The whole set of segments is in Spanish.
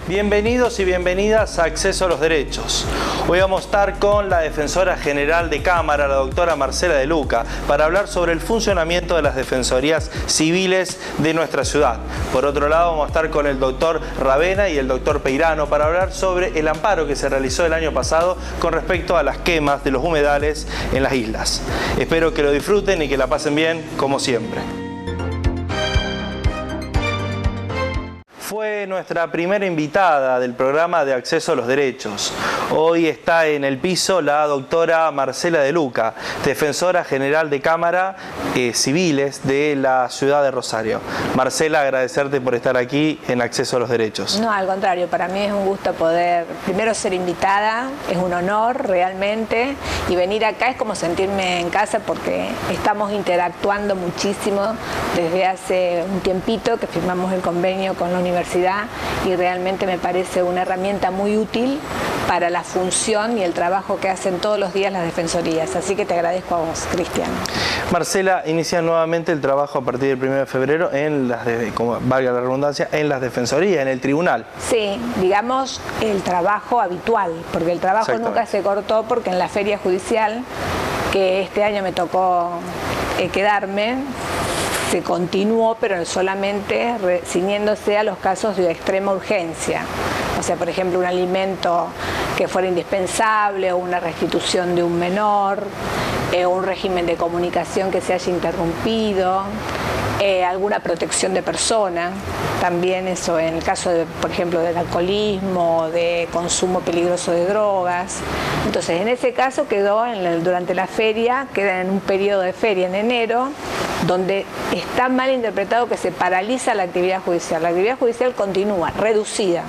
Bienvenidos y bienvenidas a Acceso a los Derechos. Hoy vamos a estar con la Defensora General de Cámara, la doctora Marcela De Luca, para hablar sobre el funcionamiento de las defensorías civiles de nuestra ciudad. Por otro lado, vamos a estar con el doctor Ravena y el doctor Peirano para hablar sobre el amparo que se realizó el año pasado con respecto a las quemas de los humedales en las islas. Espero que lo disfruten y que la pasen bien, como siempre. Fue nuestra primera invitada del programa de Acceso a los Derechos. Hoy está en el piso la doctora Marcela De Luca, Defensora General de Cámara Civiles de la ciudad de Rosario. Marcela, agradecerte por estar aquí en Acceso a los Derechos. No, al contrario, para mí es un gusto poder, primero ser invitada, es un honor realmente, y venir acá es como sentirme en casa porque estamos interactuando muchísimo desde hace un tiempito que firmamos el convenio con la universidad y realmente me parece una herramienta muy útil para la función y el trabajo que hacen todos los días las defensorías. Así que te agradezco a vos, Cristian. Marcela, inicia nuevamente el trabajo a partir del 1 de febrero en las, como valga la redundancia, en las defensorías, en el tribunal. Sí, digamos el trabajo habitual, porque el trabajo nunca se cortó porque en la feria judicial, que este año me tocó quedarme, se continuó, pero solamente ciñéndose a los casos de extrema urgencia. O sea, por ejemplo, un alimento que fuera indispensable o una restitución de un menor, un régimen de comunicación que se haya interrumpido, alguna protección de persona, también eso en el caso, de, por ejemplo, del alcoholismo, de consumo peligroso de drogas. Entonces, en ese caso quedó durante la feria, queda en un periodo de feria en enero, donde está mal interpretado que se paraliza la actividad judicial. La actividad judicial continúa, reducida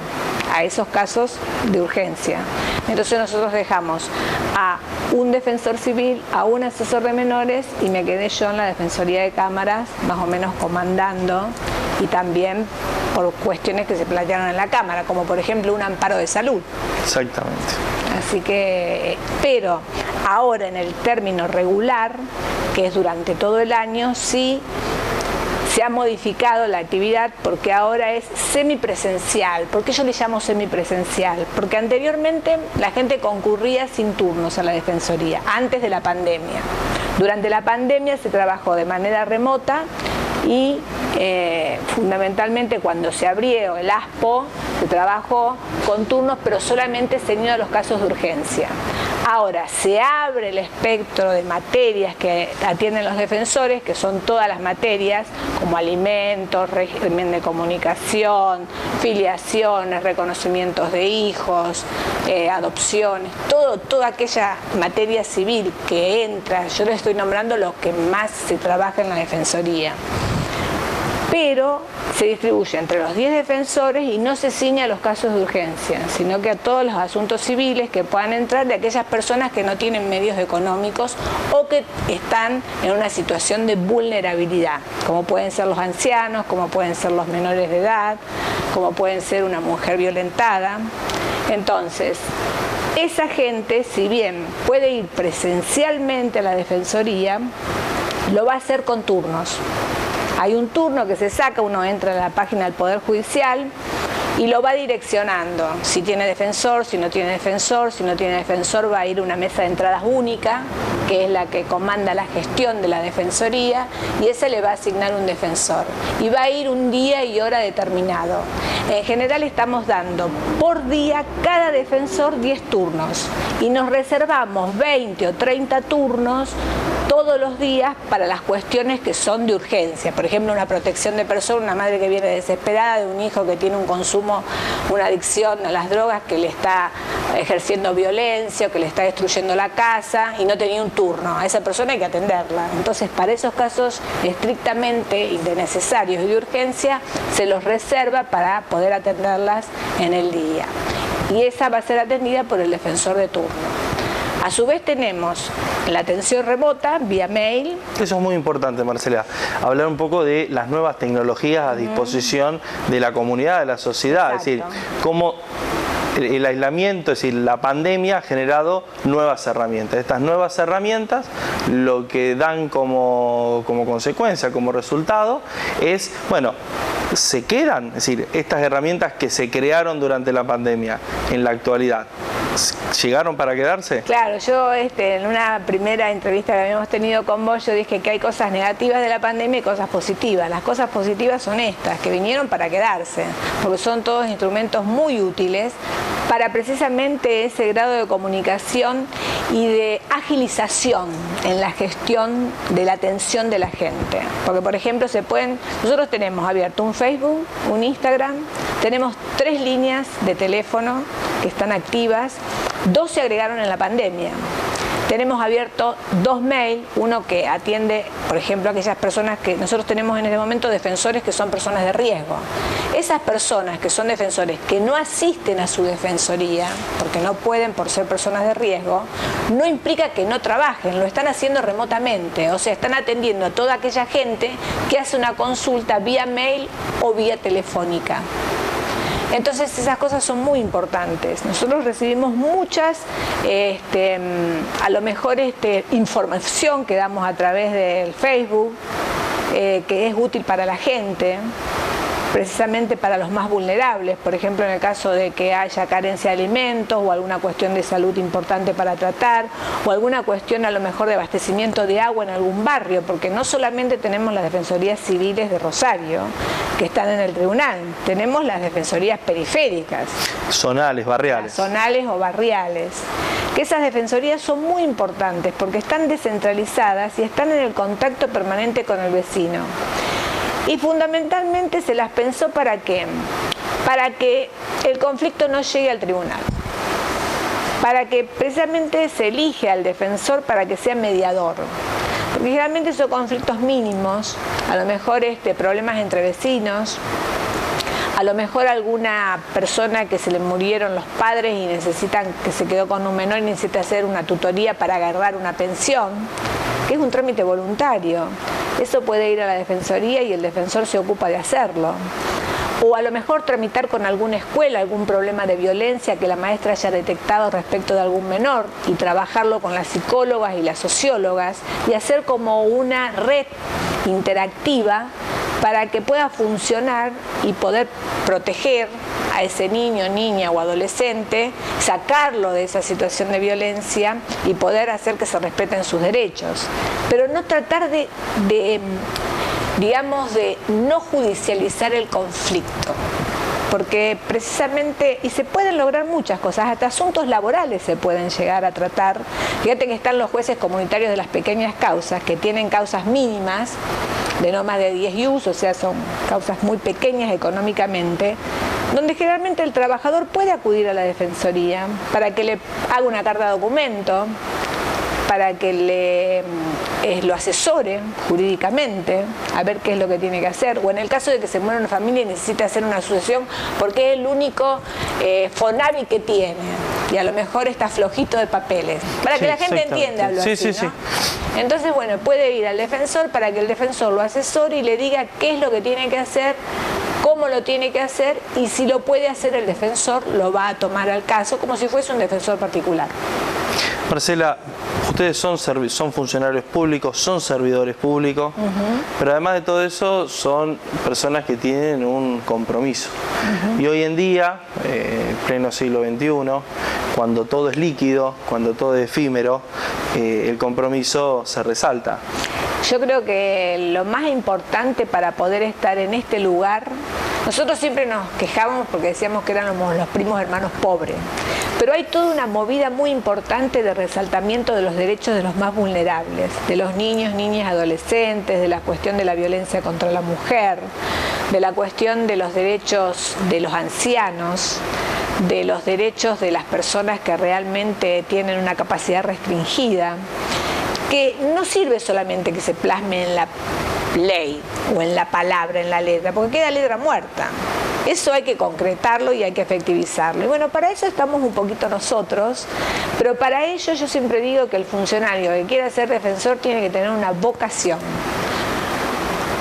a esos casos de urgencia. Entonces nosotros dejamos a un defensor civil, a un asesor de menores y me quedé yo en la Defensoría de Cámaras, más o menos comandando, y también por cuestiones que se plantearon en la Cámara, como por ejemplo un amparo de salud. Exactamente. Así que, pero ahora en el término regular, que es durante todo el año, sí se ha modificado la actividad porque ahora es semipresencial. ¿Por qué yo le llamo semipresencial? Porque anteriormente la gente concurría sin turnos a la Defensoría, antes de la pandemia. Durante la pandemia se trabajó de manera remota y fundamentalmente cuando se abrió el ASPO se trabajó con turnos, pero solamente ceñido a los casos de urgencia. Ahora se abre el espectro de materias que atienden los defensores, que son todas las materias, como alimentos, régimen de comunicación, filiaciones, reconocimientos de hijos, adopciones, toda aquella materia civil que entra. Yo les estoy nombrando lo que más se trabaja en la Defensoría. Pero se distribuye entre los 10 defensores y no se ciñe a los casos de urgencia, sino que a todos los asuntos civiles que puedan entrar de aquellas personas que no tienen medios económicos o que están en una situación de vulnerabilidad, como pueden ser los ancianos, como pueden ser los menores de edad, como pueden ser una mujer violentada. Entonces, esa gente, si bien puede ir presencialmente a la Defensoría, lo va a hacer con turnos. Hay un turno que se saca, uno entra en la página del Poder Judicial y lo va direccionando. Si tiene defensor, si no tiene defensor, si no tiene defensor va a ir a una mesa de entradas única, que es la que comanda la gestión de la Defensoría, y ese le va a asignar un defensor. Y va a ir un día y hora determinado. En general estamos dando por día cada defensor 10 turnos y nos reservamos 20 o 30 turnos todos los días para las cuestiones que son de urgencia. Por ejemplo, una protección de persona, una madre que viene desesperada de un hijo que tiene un consumo, una adicción a las drogas, que le está ejerciendo violencia o que le está destruyendo la casa y no tenía un turno. A esa persona hay que atenderla. Entonces, para esos casos estrictamente de necesarios y de urgencia, se los reserva para poder atenderlas en el día. Y esa va a ser atendida por el defensor de turno. A su vez tenemos la atención remota vía mail. Eso es muy importante, Marcela. Hablar un poco de las nuevas tecnologías a disposición de la comunidad, de la sociedad. Exacto. Es decir, cómo el aislamiento, es decir, la pandemia ha generado nuevas herramientas. Estas nuevas herramientas lo que dan como consecuencia, como resultado, es, bueno, se quedan, es decir, estas herramientas que se crearon durante la pandemia en la actualidad, ¿llegaron para quedarse? Claro, yo en una primera entrevista que habíamos tenido con vos, yo dije que hay cosas negativas de la pandemia y cosas positivas. Las cosas positivas son estas, que vinieron para quedarse, porque son todos instrumentos muy útiles para precisamente ese grado de comunicación y de agilización en la gestión de la atención de la gente. Porque, por ejemplo, nosotros tenemos abierto un Facebook, un Instagram, tenemos 3 líneas de teléfono que están activas, 2 se agregaron en la pandemia. Tenemos abierto 2 mails, uno que atiende, por ejemplo, a aquellas personas que nosotros tenemos en este momento defensores que son personas de riesgo. Esas personas que son defensores que no asisten a su defensoría, porque no pueden por ser personas de riesgo, no implica que no trabajen, lo están haciendo remotamente, o sea, están atendiendo a toda aquella gente que hace una consulta vía mail o vía telefónica. Entonces esas cosas son muy importantes. Nosotros recibimos muchas, a lo mejor información que damos a través del Facebook, que es útil para la gente, precisamente para los más vulnerables, por ejemplo en el caso de que haya carencia de alimentos o alguna cuestión de salud importante para tratar o alguna cuestión a lo mejor de abastecimiento de agua en algún barrio, porque no solamente tenemos las defensorías civiles de Rosario que están en el tribunal, tenemos las defensorías periféricas, zonales, barriales, zonales o barriales, que esas defensorías son muy importantes porque están descentralizadas y están en el contacto permanente con el vecino. Y fundamentalmente se las pensó ¿para qué? Para que el conflicto no llegue al tribunal. Para que precisamente se elige al defensor para que sea mediador. Porque generalmente son conflictos mínimos, a lo mejor problemas entre vecinos, a lo mejor alguna persona que se le murieron los padres y que se quedó con un menor y necesita hacer una tutoría para agarrar una pensión, que es un trámite voluntario. Eso puede ir a la defensoría y el defensor se ocupa de hacerlo. O a lo mejor tramitar con alguna escuela algún problema de violencia que la maestra haya detectado respecto de algún menor y trabajarlo con las psicólogas y las sociólogas y hacer como una red interactiva para que pueda funcionar y poder proteger a ese niño, niña o adolescente, sacarlo de esa situación de violencia y poder hacer que se respeten sus derechos. Pero no tratar de no judicializar el conflicto. Porque precisamente, y se pueden lograr muchas cosas, hasta asuntos laborales se pueden llegar a tratar. Fíjate que están los jueces comunitarios de las pequeñas causas, que tienen causas mínimas, de no más de 10 ius, o sea, son causas muy pequeñas económicamente, donde generalmente el trabajador puede acudir a la defensoría para que le haga una carta de documento, para que lo asesore jurídicamente, a ver qué es lo que tiene que hacer, o en el caso de que se muera una familia y necesite hacer una asociación porque es el único FONAVI que tiene, y a lo mejor está flojito de papeles, para que la gente entienda algo así, ¿no? Entonces, bueno, puede ir al defensor para que el defensor lo asesore y le diga qué es lo que tiene que hacer, cómo lo tiene que hacer, y si lo puede hacer el defensor, lo va a tomar al caso como si fuese un defensor particular. Marcela, ustedes son funcionarios públicos, son servidores públicos, pero además de todo eso son personas que tienen un compromiso. Y hoy en día, pleno siglo XXI, cuando todo es líquido, cuando todo es efímero, el compromiso se resalta. Yo creo que lo más importante para poder estar en este lugar, nosotros siempre nos quejábamos porque decíamos que éramos los primos hermanos pobres, pero hay toda una movida muy importante de resaltamiento de los derechos de los más vulnerables, de los niños, niñas, adolescentes, de la cuestión de la violencia contra la mujer, de la cuestión de los derechos de los ancianos, de los derechos de las personas que realmente tienen una capacidad restringida, que no sirve solamente que se plasme en la ley o en la palabra, en la letra, porque queda letra muerta. Eso hay que concretarlo y hay que efectivizarlo. Y bueno, para eso estamos un poquito nosotros, pero para ello yo siempre digo que el funcionario que quiera ser defensor tiene que tener una vocación.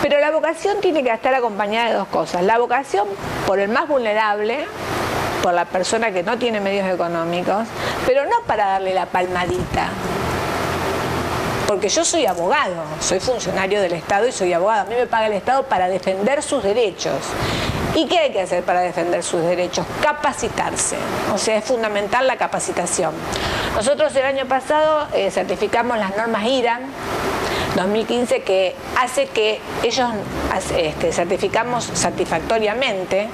Pero la vocación tiene que estar acompañada de dos cosas. La vocación por el más vulnerable, por la persona que no tiene medios económicos, pero no para darle la palmadita. porque yo soy abogado, soy funcionario del Estado y soy abogado. A mí me paga el Estado para defender sus derechos. ¿Y qué hay que hacer para defender sus derechos? Capacitarse. O sea, es fundamental la capacitación. Nosotros el año pasado certificamos las normas IRA 2015, que hace que ellos certificamos satisfactoriamente,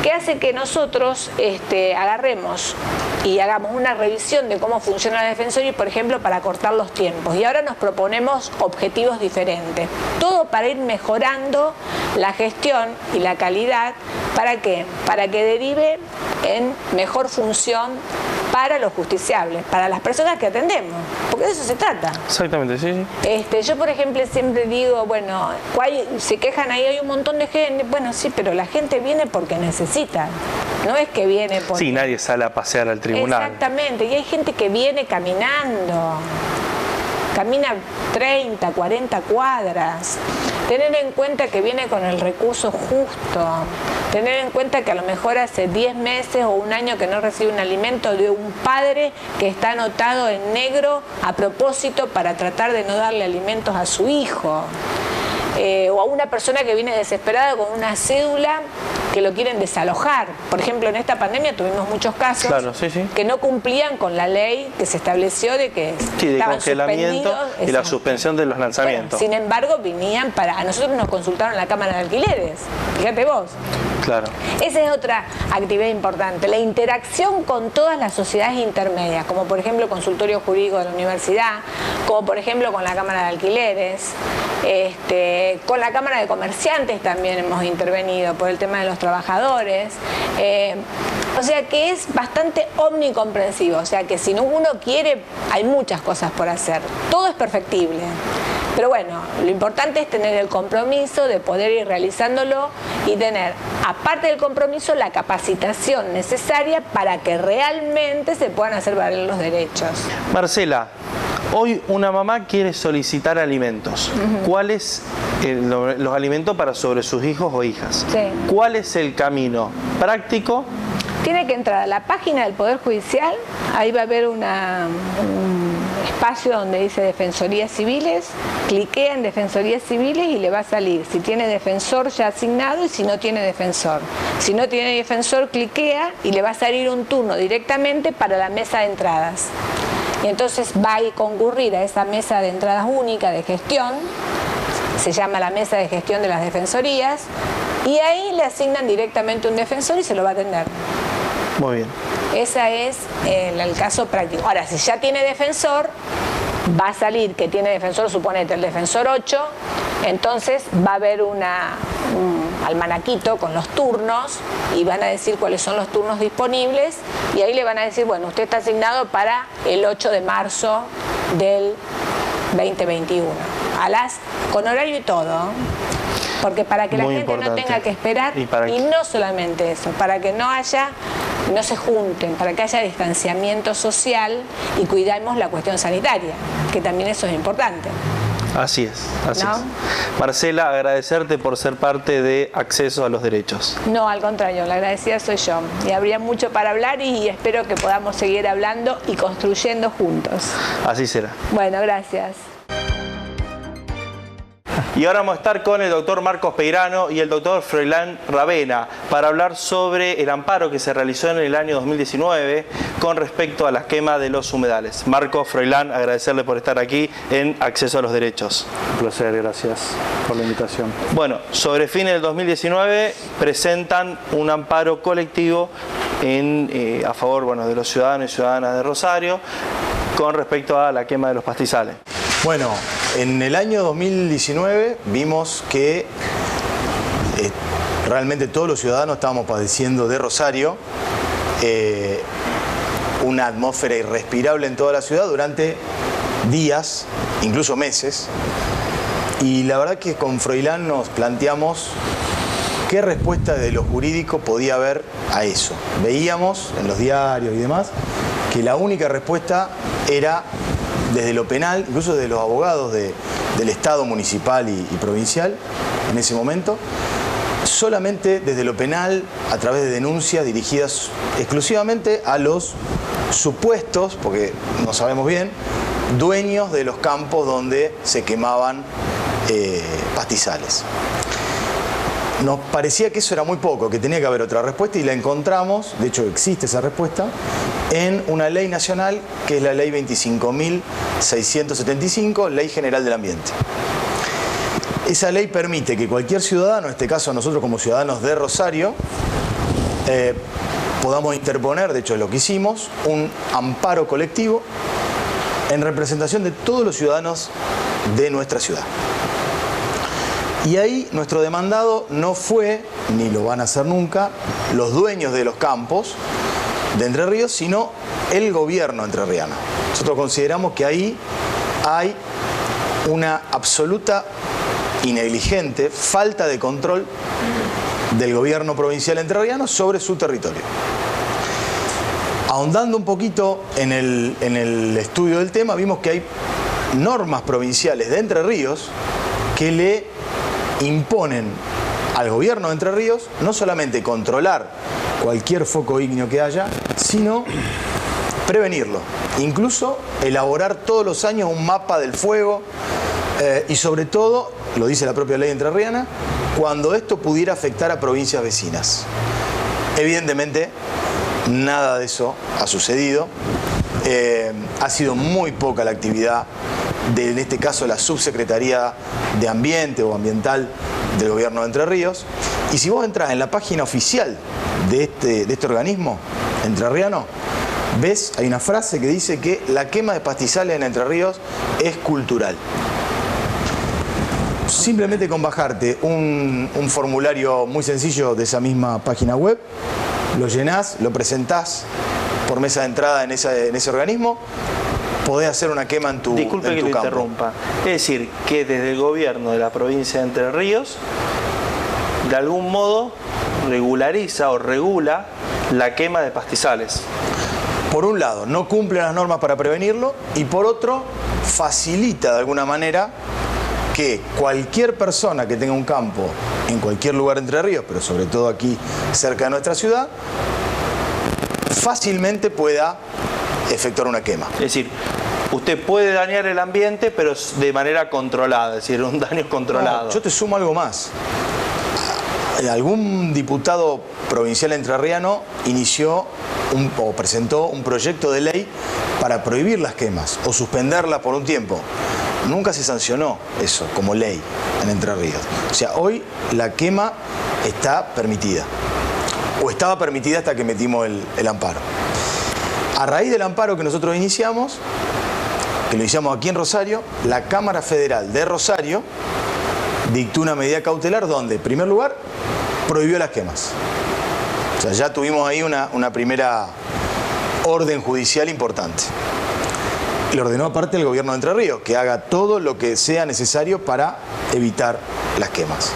que hace que nosotros agarremos y hagamos una revisión de cómo funciona la Defensoría, por ejemplo, para cortar los tiempos. Y ahora nos proponemos objetivos diferentes. Todo para ir mejorando la gestión y la calidad. ¿Para qué? Para que derive en mejor función para los justiciables, para las personas que atendemos, porque de eso se trata. Exactamente, sí. Yo, por ejemplo, siempre digo, bueno, se quejan ahí, hay un montón de gente. Bueno, sí, pero la gente viene porque necesita, no es que viene porque... Sí, nadie sale a pasear al tribunal. Exactamente, y hay gente que viene caminando, camina 30, 40 cuadras. Tener en cuenta que viene con el recurso justo, tener en cuenta que a lo mejor hace 10 meses o un año que no recibe un alimento de un padre que está anotado en negro a propósito para tratar de no darle alimentos a su hijo. O a una persona que viene desesperada con una cédula que lo quieren desalojar. Por ejemplo, en esta pandemia tuvimos muchos casos que no cumplían con la ley que se estableció de que de congelamiento y la suspensión de los lanzamientos. Bueno, sin embargo, venían a nosotros nos consultaron en la Cámara de Alquileres. Fíjate vos. Claro. Esa es otra actividad importante, la interacción con todas las sociedades intermedias, como por ejemplo el consultorio jurídico de la universidad, como por ejemplo con la Cámara de Alquileres, con la Cámara de Comerciantes también hemos intervenido por el tema de los trabajadores. O sea que es bastante omnicomprensivo, o sea que si uno quiere hay muchas cosas por hacer, todo es perfectible. Pero bueno, lo importante es tener el compromiso de poder ir realizándolo y tener, aparte del compromiso, la capacitación necesaria para que realmente se puedan hacer valer los derechos. Marcela, hoy una mamá quiere solicitar alimentos. ¿Cuáles los alimentos para sobre sus hijos o hijas? Sí. ¿Cuál es el camino práctico? Tiene que entrar a la página del Poder Judicial, ahí va a haber un espacio donde dice Defensorías Civiles, cliquea en Defensorías Civiles y le va a salir si tiene defensor ya asignado y si no tiene defensor. Si no tiene defensor, cliquea y le va a salir un turno directamente para la mesa de entradas. Y entonces va a concurrir a esa mesa de entradas única de gestión, se llama la mesa de gestión de las defensorías, y ahí le asignan directamente un defensor y se lo va a atender. Muy bien. Ese es el caso práctico. Ahora, si ya tiene defensor, va a salir que tiene defensor, suponete el defensor 8, entonces va a haber un almanaquito con los turnos y van a decir cuáles son los turnos disponibles y ahí le van a decir, bueno, usted está asignado para el 8 de marzo del 2021, con horario y todo. Porque para que la gente no tenga que esperar, y no solamente eso, para que no se junten, para que haya distanciamiento social y cuidemos la cuestión sanitaria, que también eso es importante. Así es, así es. Marcela, agradecerte por ser parte de Acceso a los Derechos. No, al contrario, la agradecida soy yo. Y habría mucho para hablar y espero que podamos seguir hablando y construyendo juntos. Así será. Bueno, gracias. Y ahora vamos a estar con el doctor Marcos Peirano y el doctor Froilán Ravena para hablar sobre el amparo que se realizó en el año 2019 con respecto a la quema de los humedales. Marcos, Froilán, agradecerle por estar aquí en Acceso a los Derechos. Un placer, gracias por la invitación. Bueno, sobre fines del 2019 presentan un amparo colectivo a favor de los ciudadanos y ciudadanas de Rosario con respecto a la quema de los pastizales. Bueno, en el año 2019 vimos que realmente todos los ciudadanos estábamos padeciendo de Rosario una atmósfera irrespirable en toda la ciudad durante días, incluso meses. Y la verdad que con Froilán nos planteamos qué respuesta de lo jurídico podía haber a eso. Veíamos en los diarios y demás que la única respuesta era desde lo penal, incluso desde los abogados del Estado municipal y provincial en ese momento, solamente desde lo penal, a través de denuncias dirigidas exclusivamente a los supuestos, porque no sabemos bien, dueños de los campos donde se quemaban pastizales. Nos parecía que eso era muy poco, que tenía que haber otra respuesta, y la encontramos, de hecho existe esa respuesta, en una ley nacional que es la ley 25.675, Ley General del Ambiente. Esa ley permite que cualquier ciudadano, en este caso nosotros como ciudadanos de Rosario, podamos interponer, de hecho es lo que hicimos, un amparo colectivo en representación de todos los ciudadanos de nuestra ciudad. Y ahí nuestro demandado no fue, ni lo van a hacer nunca, los dueños de los campos de Entre Ríos, sino el gobierno entrerriano. Nosotros consideramos que ahí hay una absoluta y negligente falta de control del gobierno provincial entrerriano sobre su territorio. Ahondando un poquito en el estudio del tema, vimos que hay normas provinciales de Entre Ríos que le imponen al gobierno de Entre Ríos no solamente controlar cualquier foco ígneo que haya, sino prevenirlo. Incluso elaborar todos los años un mapa del fuego y sobre todo, lo dice la propia ley entrerriana, cuando esto pudiera afectar a provincias vecinas. Evidentemente, nada de eso ha sucedido. Ha sido muy poca la actividad de, en este caso, la Subsecretaría de Ambiente o Ambiental del Gobierno de Entre Ríos. Y si vos entras en la página oficial de este organismo entrerriano, ves, hay una frase que dice que la quema de pastizales en Entre Ríos es cultural. Simplemente con bajarte un formulario muy sencillo de esa misma página web, lo llenás, lo presentás por mesa de entrada en ese organismo, podés hacer una quema en tu campo. Disculpe que lo interrumpa. Es decir, que desde el gobierno de la provincia de Entre Ríos, de algún modo, regulariza o regula la quema de pastizales. Por un lado, no cumple las normas para prevenirlo, y por otro, facilita de alguna manera que cualquier persona que tenga un campo en cualquier lugar de Entre Ríos, pero sobre todo aquí cerca de nuestra ciudad, fácilmente pueda efectuar una quema. Es decir, usted puede dañar el ambiente, pero de manera controlada, es decir, un daño controlado. No, yo te sumo algo más. Algún diputado provincial entrerriano inició o presentó un proyecto de ley para prohibir las quemas o suspenderlas por un tiempo. Nunca se sancionó eso como ley en Entre Ríos. O sea, hoy la quema está permitida. O estaba permitida hasta que metimos el amparo. A raíz del amparo que nosotros iniciamos, que lo iniciamos aquí en Rosario, la Cámara Federal de Rosario dictó una medida cautelar donde, en primer lugar, prohibió las quemas. O sea, ya tuvimos ahí una primera orden judicial importante. Le ordenó aparte al gobierno de Entre Ríos que haga todo lo que sea necesario para evitar las quemas.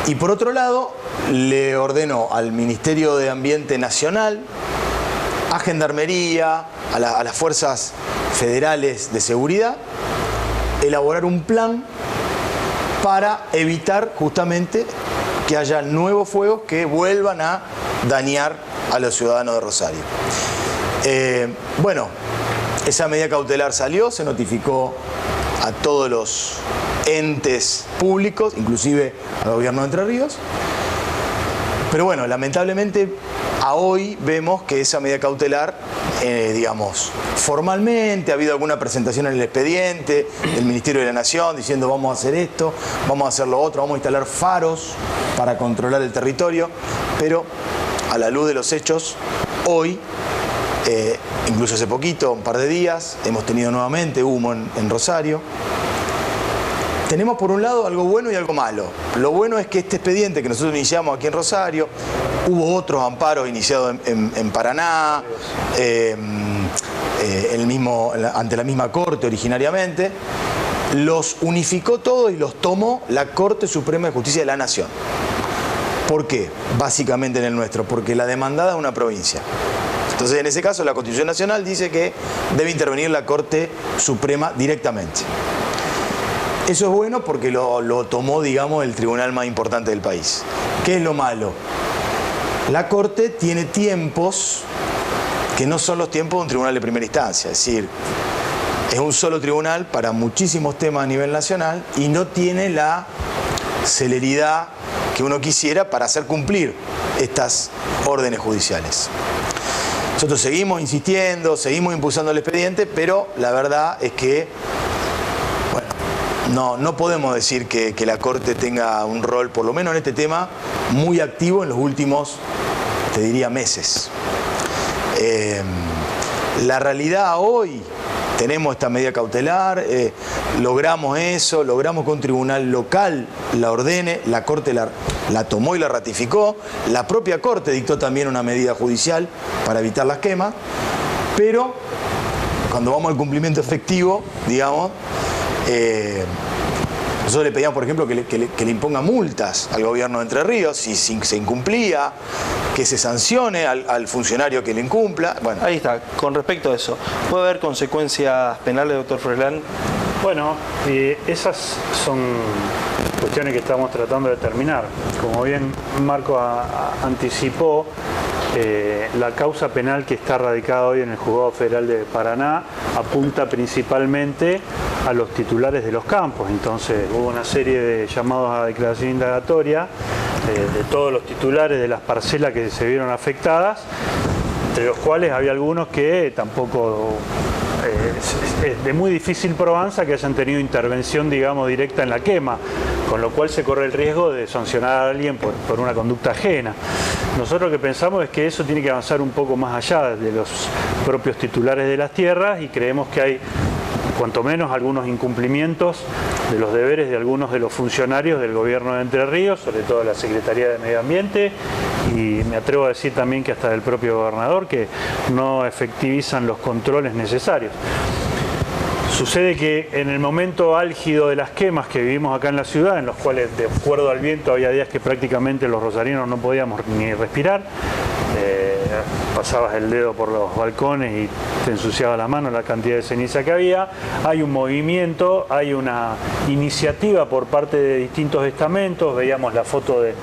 Y por otro lado, le ordenó al Ministerio de Ambiente Nacional, a Gendarmería, a las fuerzas federales de seguridad, elaborar un plan para evitar justamente que haya nuevos fuegos que vuelvan a dañar a los ciudadanos de Rosario. Bueno, esa medida cautelar salió, se notificó a todos los entes públicos, inclusive al gobierno de Entre Ríos. Pero bueno, lamentablemente a hoy vemos que esa medida cautelar, digamos, formalmente ha habido alguna presentación en el expediente del Ministerio de la Nación diciendo vamos a hacer esto, vamos a hacer lo otro, vamos a instalar faros para controlar el territorio, pero a la luz de los hechos, hoy, incluso hace poquito, un par de días, hemos tenido nuevamente humo en Rosario. Tenemos por un lado algo bueno y algo malo. Lo bueno es que este expediente que nosotros iniciamos aquí en Rosario, hubo otros amparos iniciados en Paraná, ante la misma Corte originariamente, los unificó todos y los tomó la Corte Suprema de Justicia de la Nación. ¿Por qué? Básicamente en el nuestro, porque la demandada es una provincia. Entonces, en ese caso, la Constitución Nacional dice que debe intervenir la Corte Suprema directamente. Eso es bueno porque lo tomó, digamos, el tribunal más importante del país. ¿Qué es lo malo? La Corte tiene tiempos que no son los tiempos de un tribunal de primera instancia. Es decir, es un solo tribunal para muchísimos temas a nivel nacional y no tiene la celeridad que uno quisiera para hacer cumplir estas órdenes judiciales. Nosotros seguimos insistiendo, seguimos impulsando el expediente, pero la verdad es que, bueno, no podemos decir que la Corte tenga un rol, por lo menos en este tema, muy activo en los últimos, te diría, meses. La realidad hoy, tenemos esta medida cautelar, logramos eso, logramos que un tribunal local la ordene, la Corte la tomó y la ratificó, la propia Corte dictó también una medida judicial para evitar las quemas, pero cuando vamos al cumplimiento efectivo, digamos, nosotros le pedíamos, por ejemplo, que le imponga multas al gobierno de Entre Ríos si se incumplía, que se sancione al funcionario que le incumpla. Bueno. Ahí está, con respecto a eso, ¿puede haber consecuencias penales, doctor Froilán? Bueno, esas son cuestiones que estamos tratando de determinar. Como bien Marco anticipó, la causa penal que está radicada hoy en el Juzgado Federal de Paraná apunta principalmente a los titulares de los campos. Entonces hubo una serie de llamados a declaración indagatoria de todos los titulares de las parcelas que se vieron afectadas, entre los cuales había algunos que tampoco es de muy difícil probanza que hayan tenido intervención, digamos, directa en la quema, con lo cual se corre el riesgo de sancionar a alguien por una conducta ajena. Nosotros lo que pensamos es que eso tiene que avanzar un poco más allá de los propios titulares de las tierras y creemos que hay cuanto menos algunos incumplimientos de los deberes de algunos de los funcionarios del gobierno de Entre Ríos, sobre todo la Secretaría de Medio Ambiente, y me atrevo a decir también que hasta del propio gobernador, que no efectivizan los controles necesarios. Sucede que en el momento álgido de las quemas que vivimos acá en la ciudad, en los cuales de acuerdo al viento había días que prácticamente los rosarinos no podíamos ni respirar, pasabas el dedo por los balcones y te ensuciaba la mano la cantidad de ceniza que había. Hay un movimiento, hay una iniciativa por parte de distintos estamentos. Veíamos la foto de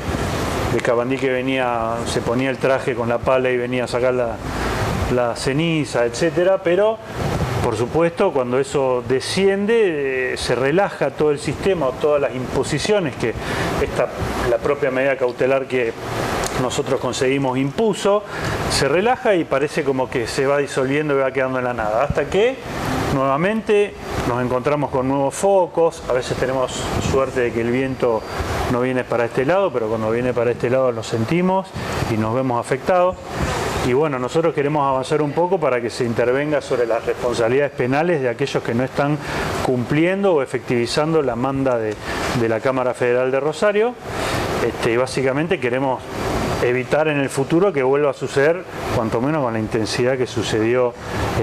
Cabandí que venía, se ponía el traje con la pala y venía a sacar la ceniza, etcétera, pero por supuesto, cuando eso desciende, se relaja todo el sistema o todas las imposiciones que la propia medida cautelar que nosotros conseguimos impuso, se relaja y parece como que se va disolviendo y va quedando en la nada, hasta que nuevamente nos encontramos con nuevos focos. A veces tenemos suerte de que el viento no viene para este lado, pero cuando viene para este lado lo sentimos y nos vemos afectados. Y bueno, nosotros queremos avanzar un poco para que se intervenga sobre las responsabilidades penales de aquellos que no están cumpliendo o efectivizando la manda de la Cámara Federal de Rosario. Y básicamente queremos evitar en el futuro que vuelva a suceder, cuanto menos con la intensidad que sucedió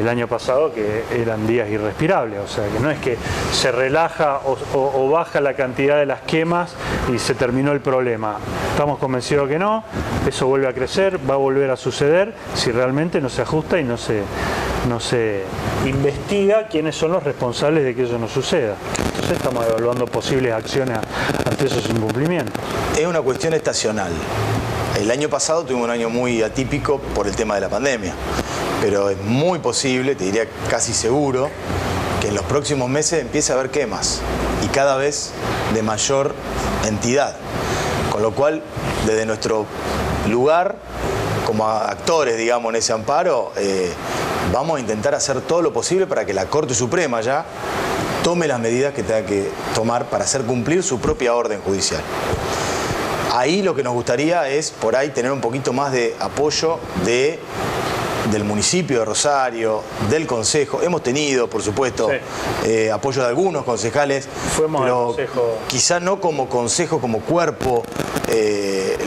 el año pasado, que eran días irrespirables. O sea, que no es que se relaja o baja la cantidad de las quemas y se terminó el problema. Estamos convencidos que no, eso vuelve a crecer, va a volver a suceder si realmente no se ajusta y no se investiga quiénes son los responsables de que eso no suceda. Entonces estamos evaluando posibles acciones ante esos incumplimientos. Es una cuestión estacional. El año pasado tuvimos un año muy atípico por el tema de la pandemia, pero es muy posible, te diría casi seguro, que en los próximos meses empiece a haber quemas y cada vez de mayor entidad. Con lo cual, desde nuestro lugar, como actores, digamos, en ese amparo, vamos a intentar hacer todo lo posible para que la Corte Suprema ya tome las medidas que tenga que tomar para hacer cumplir su propia orden judicial. Ahí lo que nos gustaría es, por ahí, tener un poquito más de apoyo del municipio de Rosario, del Consejo. Hemos tenido, por supuesto, sí, apoyo de algunos concejales, fuimos pero al Consejo, quizá no como consejo, como cuerpo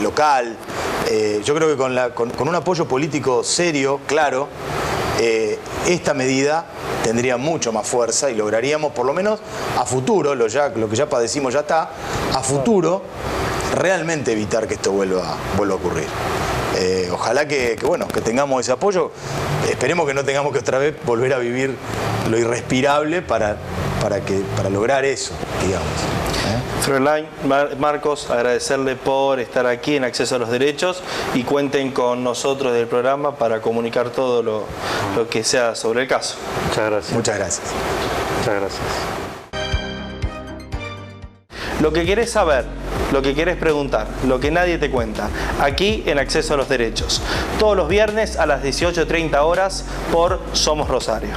local. Yo creo que con un apoyo político serio, claro, esta medida tendría mucho más fuerza y lograríamos, por lo menos a futuro, lo que ya padecimos ya está, a futuro, realmente evitar que esto vuelva a ocurrir. Ojalá que tengamos ese apoyo. Esperemos que no tengamos que otra vez volver a vivir lo irrespirable para para lograr eso, digamos. Fräulein, Marcos, agradecerle por estar aquí en Acceso a los Derechos y cuenten con nosotros del programa para comunicar todo lo que sea sobre el caso. Muchas gracias. Muchas gracias. Muchas gracias. Lo que querés saber, lo que querés preguntar, lo que nadie te cuenta, aquí en Acceso a los Derechos. Todos los viernes a las 18:30 horas por Somos Rosario.